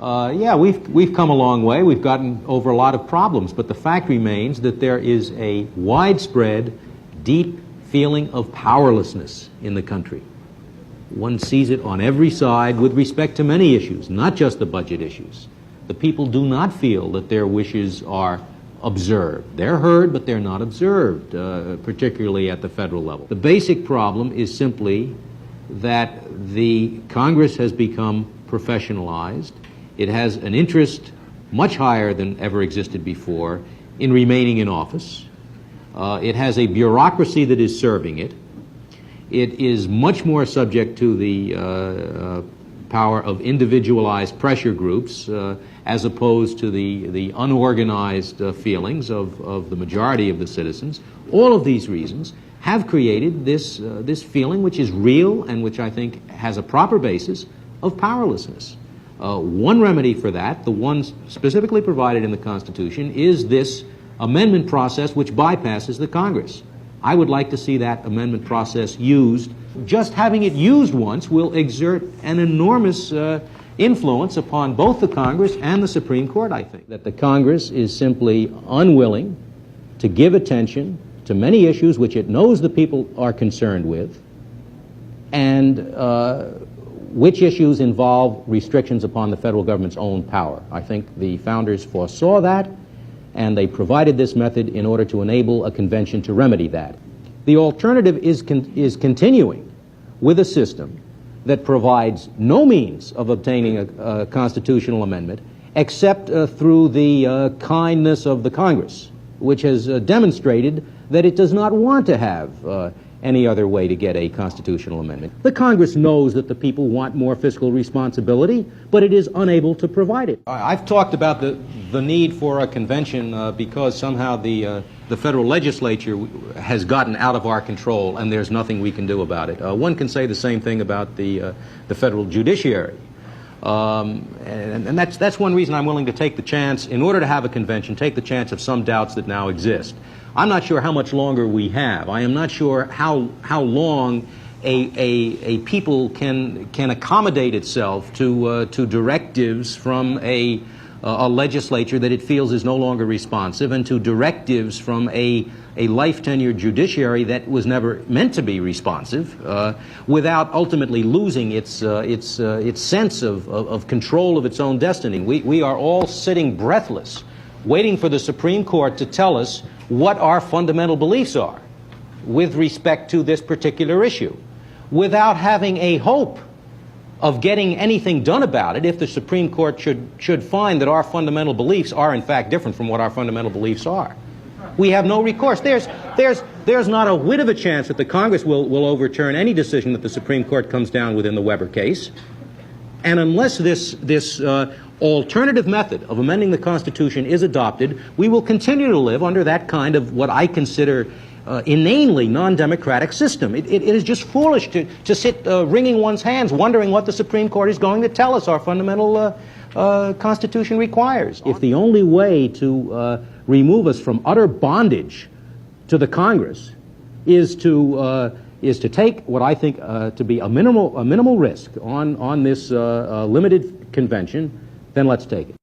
Yeah, we've come a long way. We've gotten over a lot of problems, but the fact remains that there is a widespread, deep feeling of powerlessness in the country. One sees it on every side with respect to many issues, not just the budget issues. The people do not feel that their wishes are observed. They're heard, but they're not observed, particularly at the federal level. The basic problem is simply that the Congress has become professionalized. It has an interest much higher than ever existed before in remaining in office. It has a bureaucracy that is serving it. It is much more subject to the power of individualized pressure groups as opposed to the unorganized feelings of the majority of the citizens. All of these reasons have created this feeling, which is real and which I think has a proper basis, of powerlessness. One remedy for that, the one specifically provided in the Constitution, is this amendment process which bypasses the Congress. I would like to see that amendment process used. Just having it used once will exert an enormous influence upon both the Congress and the Supreme Court, I think. That the Congress is simply unwilling to give attention to many issues which it knows the people are concerned with, and which issues involve restrictions upon the federal government's own power. I think the founders foresaw that, and they provided this method in order to enable a convention to remedy that. The alternative is continuing with a system that provides no means of obtaining a constitutional amendment except through the kindness of the Congress, which has demonstrated that it does not want to have any other way to get a constitutional amendment. The Congress knows that the people want more fiscal responsibility, but it is unable to provide it. I've talked about the need for a convention because somehow the federal legislature has gotten out of our control and there's nothing we can do about it. One can say the same thing about the federal judiciary. And that's one reason I'm willing to take the chance, in order to have a convention, take the chance of some doubts that now exist. I'm not sure how much longer we have. I am not sure how long a people can accommodate itself to directives from a legislature that it feels is no longer responsive, and to directives from a life-tenured judiciary that was never meant to be responsive, without ultimately losing its sense of control of its own destiny. We are all sitting breathless, waiting for the Supreme Court to tell us what our fundamental beliefs are with respect to this particular issue, without having a hope of getting anything done about it if the Supreme Court should find that our fundamental beliefs are in fact different from what our fundamental beliefs are. We have no recourse. There's not a whit of a chance that the Congress will overturn any decision that the Supreme Court comes down with in the Weber case. And unless this alternative method of amending the Constitution is adopted, we will continue to live under that kind of what I consider inanely non-democratic system. It is just foolish to sit wringing one's hands, wondering what the Supreme Court is going to tell us our fundamental Constitution requires. If the only way to remove us from utter bondage to the Congress is to take what I think to be a minimal risk on this limited convention, then let's take it.